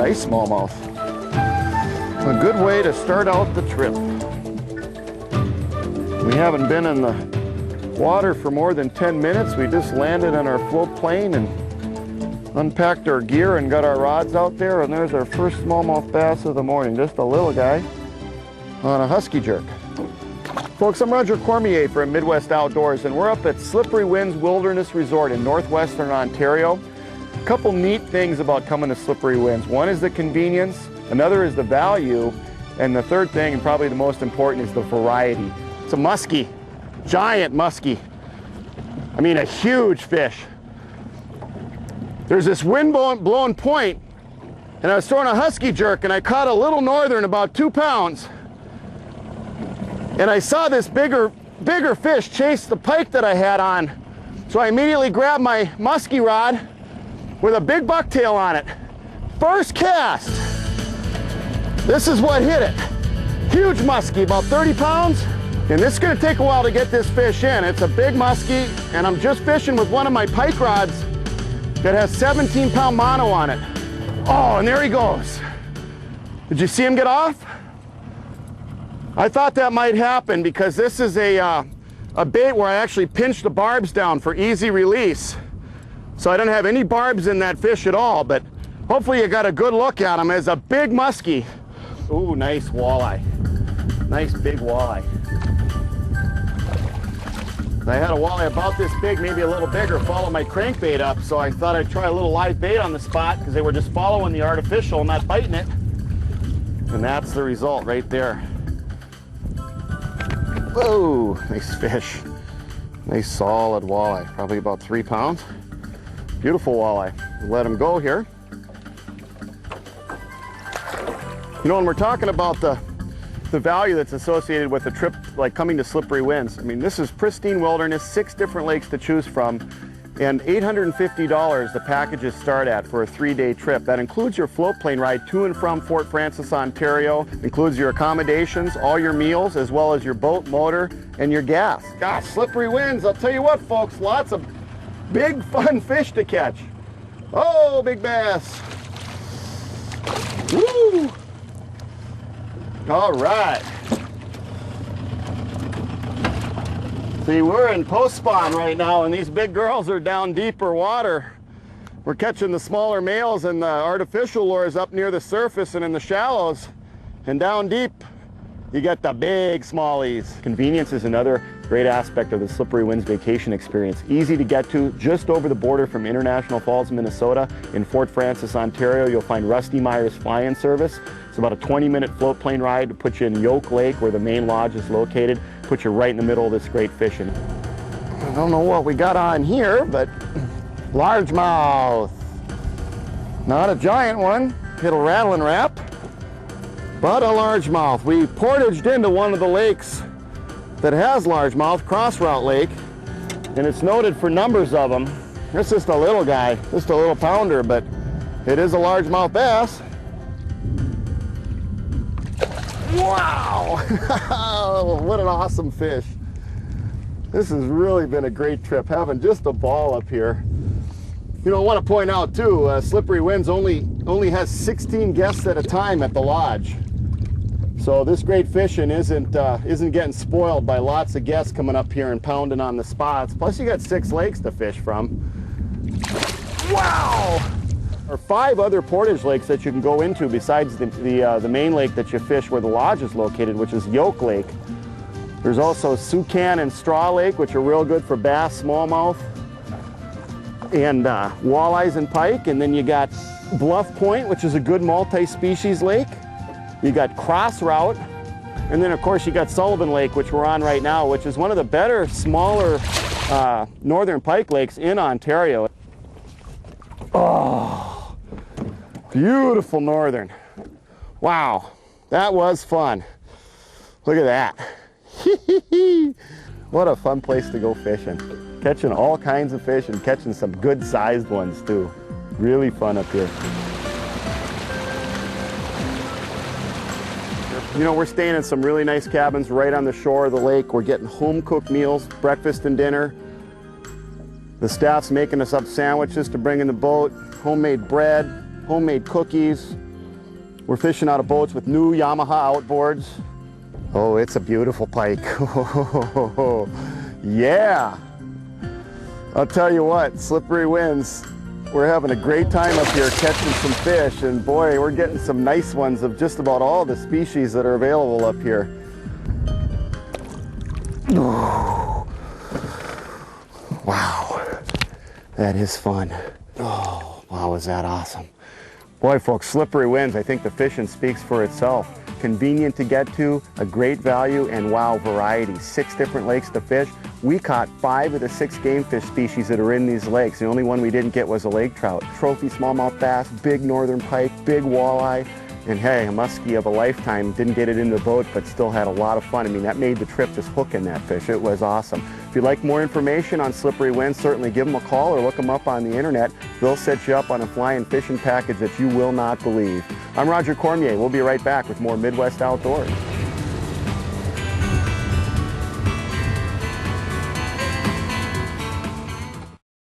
nice smallmouth. A good way to start out the trip. We haven't been in the water for more than 10 minutes. We just landed on our float plane and unpacked our gear and got our rods out there, and there's our first smallmouth bass of the morning. Just a little guy on a husky jerk. Folks, I'm Roger Cormier from Midwest Outdoors, and we're up at Slippery Winds Wilderness Resort in Northwestern Ontario. A couple neat things about coming to Slippery Winds. One is the convenience, another is the value, and the third thing, and probably the most important, is the variety. It's a muskie, giant muskie. I mean, a huge fish. There's this wind-blown point, and I was throwing a husky jerk, and I caught a little northern about 2 pounds. And I saw this bigger fish chase the pike that I had on. So I immediately grabbed my muskie rod with a big bucktail on it. First cast. This is what hit it. Huge muskie, about 30 pounds. And this is gonna take a while to get this fish in. It's a big muskie, and I'm just fishing with one of my pike rods that has 17-pound mono on it. Oh, and there he goes. Did you see him get off? I thought that might happen because this is a bait where I actually pinch the barbs down for easy release. So I don't have any barbs in that fish at all, but hopefully you got a good look at him. It's a big muskie. Ooh, nice walleye. Nice big walleye. I had a walleye about this big, maybe a little bigger, follow my crankbait up, so I thought I'd try a little live bait on the spot because they were just following the artificial, not biting it. And that's the result right there. Whoa, nice fish. Nice solid walleye, probably about 3 pounds. Beautiful walleye. Let him go here. You know, when we're talking about the value that's associated with a trip like coming to Slippery Winds, I mean, this is pristine wilderness, 6 different lakes to choose from, and $850 the packages start at for a 3-day trip. That includes your float plane ride to and from Fort Frances, Ontario, includes your accommodations, all your meals, as well as your boat, motor, and your gas. Gosh, Slippery Winds, I'll tell you what, folks, lots of big fun fish to catch. Oh, big bass. Woo! All right. See, we're in post-spawn right now, and these big girls are down deeper water. We're catching the smaller males and the artificial lures up near the surface and in the shallows. And down deep, you get the big smallies. Convenience is another great aspect of the Slippery Winds vacation experience. Easy to get to, just over the border from International Falls, Minnesota. In Fort Frances, Ontario, you'll find Rusty Meyer's fly-in service. It's about a 20-minute float plane ride to put you in Yoke Lake, where the main lodge is located. Put you right in the middle of this great fishing. I don't know what we got on here, but largemouth. Not a giant one. It'll rattle and wrap, but a largemouth. We portaged into one of the lakes that has largemouth, Cross Route Lake, and it's noted for numbers of them. It's just a little guy, just a little pounder, but it is a largemouth bass. Wow! What an awesome fish. This has really been a great trip, having just a ball up here. You know, I want to point out too, Slippery Winds only has 16 guests at a time at the lodge. So this great fishing isn't getting spoiled by lots of guests coming up here and pounding on the spots. Plus you got 6 lakes to fish from. Wow! There are 5 other portage lakes that you can go into besides the main lake that you fish where the lodge is located, which is Yoke Lake. There's also Sucan and Straw Lake, which are real good for bass, smallmouth, and walleyes and pike. And then you got Bluff Point, which is a good multi-species lake. You got Cross Route, and then of course you got Sullivan Lake, which we're on right now, which is one of the better, smaller northern pike lakes in Ontario. Oh, beautiful northern. Wow, that was fun. Look at that. What a fun place to go fishing. Catching all kinds of fish and catching some good sized ones too. Really fun up here. You know, we're staying in some really nice cabins right on the shore of the lake. We're getting home cooked meals, breakfast and dinner. The staff's making us up sandwiches to bring in the boat, homemade bread, homemade cookies, We're fishing out of boats with new Yamaha outboards. Oh, it's a beautiful pike. Yeah. I'll tell you what, slippery winds. We're having a great time up here catching some fish, and boy, we're getting some nice ones of just about all the species that are available up here. Wow, that is fun. Oh, wow, is that awesome. Boy, folks, slippery winds, I think the fishing speaks for itself. Convenient to get to, a great value, and wow, variety. 6 different lakes to fish. We caught 5 of the 6 game fish species that are in these lakes. The only one we didn't get was a lake trout. Trophy smallmouth bass, big northern pike, big walleye, and hey, a muskie of a lifetime. Didn't get it in the boat, but still had a lot of fun. I mean, that made the trip just hooking that fish. It was awesome. If you'd like more information on slippery winds, certainly give them a call or look them up on the internet. They'll set you up on a flying fishing package that you will not believe. I'm Roger Cormier. We'll be right back with more Midwest Outdoors.